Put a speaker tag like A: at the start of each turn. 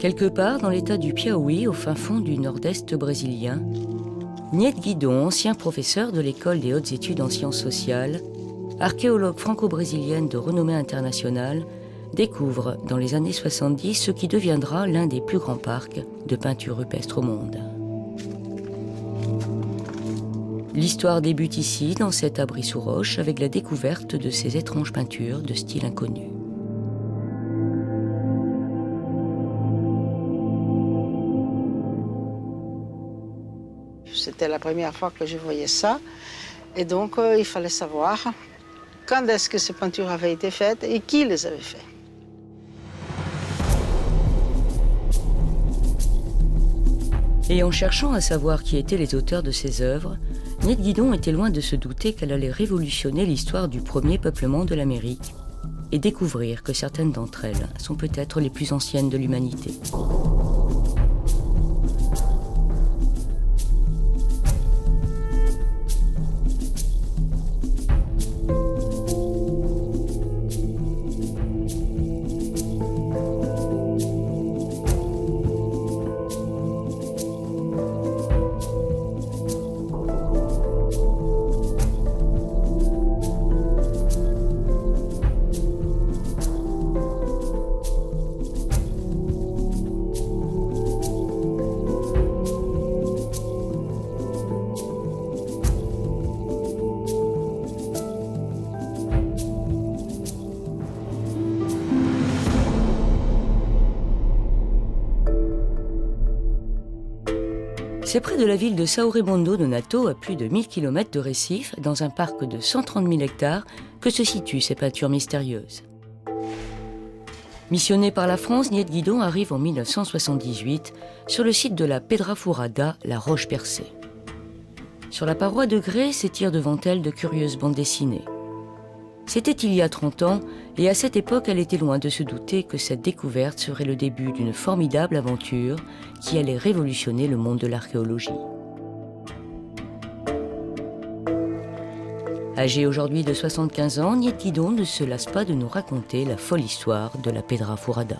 A: Quelque part dans l'état du Piauí, au fin fond du nord-est brésilien, Niette Guidon, ancien professeur de l'école des hautes études en sciences sociales, archéologue franco-brésilienne de renommée internationale, découvre dans les années 70 ce qui deviendra l'un des plus grands parcs de peinture rupestre au monde. L'histoire débute ici, dans cet abri sous roche, avec la découverte de ces étranges peintures de style inconnu.
B: C'était la première fois que je voyais ça. Et donc, il fallait savoir quand est-ce que ces peintures avaient été faites et qui les avait faites.
A: Et en cherchant à savoir qui étaient les auteurs de ces œuvres, Niette Guidon était loin de se douter qu'elle allait révolutionner l'histoire du premier peuplement de l'Amérique et découvrir que certaines d'entre elles sont peut-être les plus anciennes de l'humanité. C'est près de la ville de São Raimundo Nonato, à plus de 1000 km de Recife, dans un parc de 130 000 hectares, que se situent ces peintures mystérieuses. Missionnée par la France, Niette Guidon arrive en 1978 sur le site de la Pedra Furada, la roche percée. Sur la paroi de grès s'étirent devant elle de curieuses bandes dessinées. C'était il y a 30 ans, et à cette époque, elle était loin de se douter que cette découverte serait le début d'une formidable aventure qui allait révolutionner le monde de l'archéologie. Âgée aujourd'hui de 75 ans, Niette Guidon ne se lasse pas de nous raconter la folle histoire de la Pedra Furada.